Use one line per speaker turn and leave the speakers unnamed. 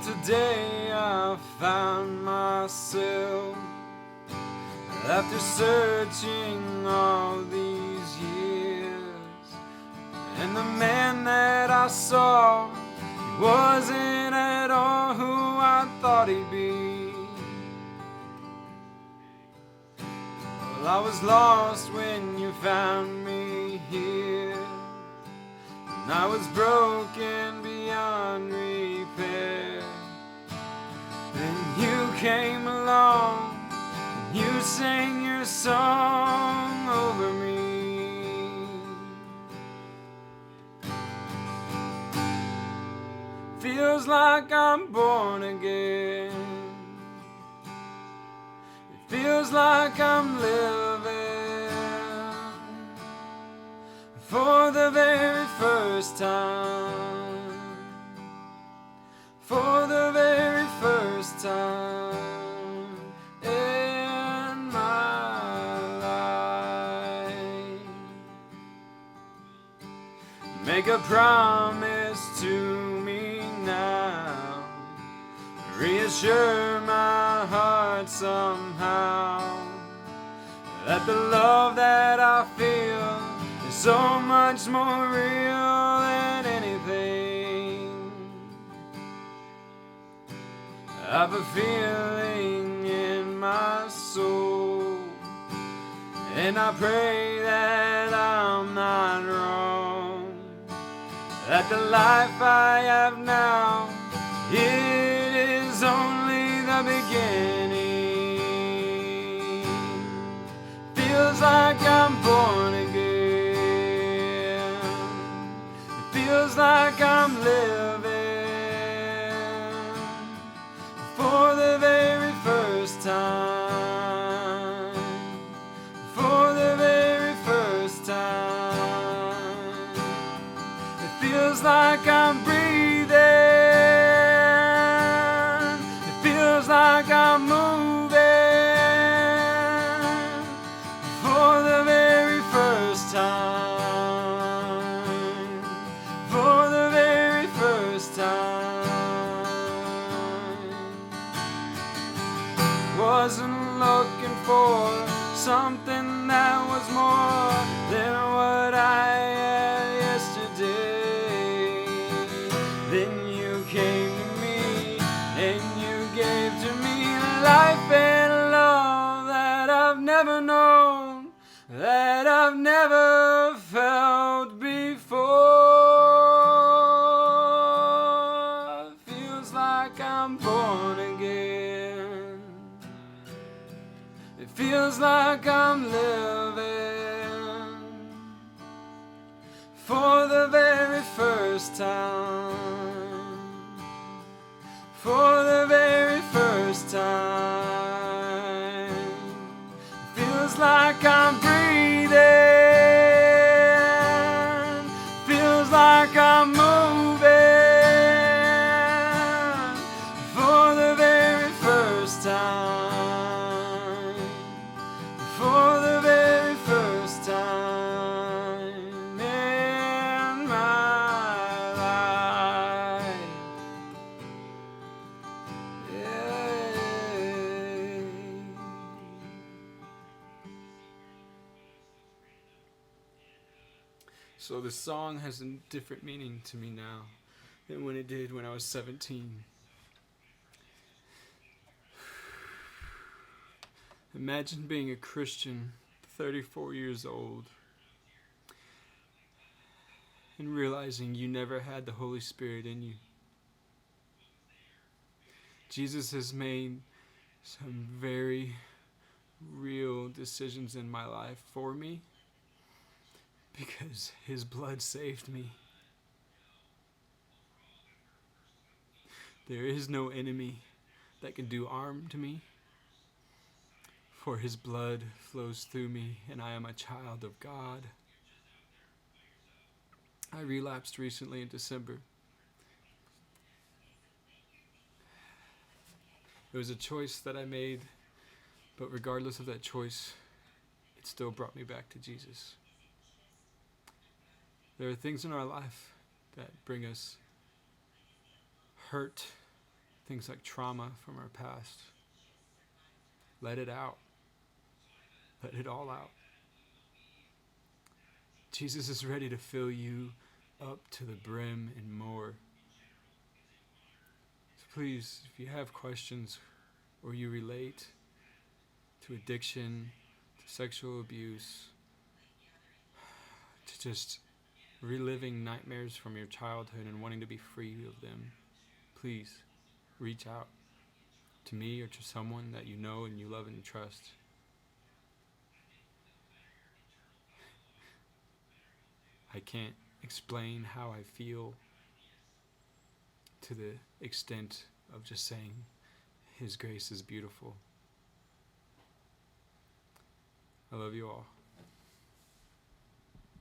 Today I found myself, after searching all these years, and the man that I saw, he wasn't at all who I thought he'd be. Well, I was lost when you found me here, and I was broken beyond repair. Then you came along, and you sang your song over me. Feels like I'm born again. It feels like I'm living for the very first time. For the very first time in my life. Make a promise to me now, reassure my heart somehow, that the love that I feel is so much more real than anything. I've a feeling in my soul, and I pray that I'm not wrong, that the life I have now, it is only the beginning. Feels like I'm born again. It feels like I'm living for the very first time. For the very first time. It feels like I'm breathing. It feels like I'm moving for the very first time. For the very first time. Wasn't looking for something that was more than what I had yesterday. Then you came to me and you gave to me life and love that I've never known, that I've never felt before. Feels like I'm born again. It feels like I'm living for the very first time. For the very first time. It feels like I'm breathing. Feels like I'm moving for the very first time. For the very first time in my life. Yeah. So this song has a different meaning to me now than when it did when I was 17. Imagine being a Christian, 34 years old, and realizing you never had the Holy Spirit in you. Jesus has made some very real decisions in my life for me because His blood saved me. There is no enemy that can do harm to me, for His blood flows through me, and I am a child of God. I relapsed recently in December. It was a choice that I made, but regardless of that choice, it still brought me back to Jesus. There are things in our life that bring us hurt things like trauma from our past. Let it out. Let it all out. Jesus is ready to fill you up to the brim and more. So please, if you have questions or you relate to addiction, to sexual abuse, to just reliving nightmares from your childhood and wanting to be free of them, please reach out to me or to someone that you know and you love and trust. I can't explain how I feel to the extent of just saying His grace is beautiful. I love you all.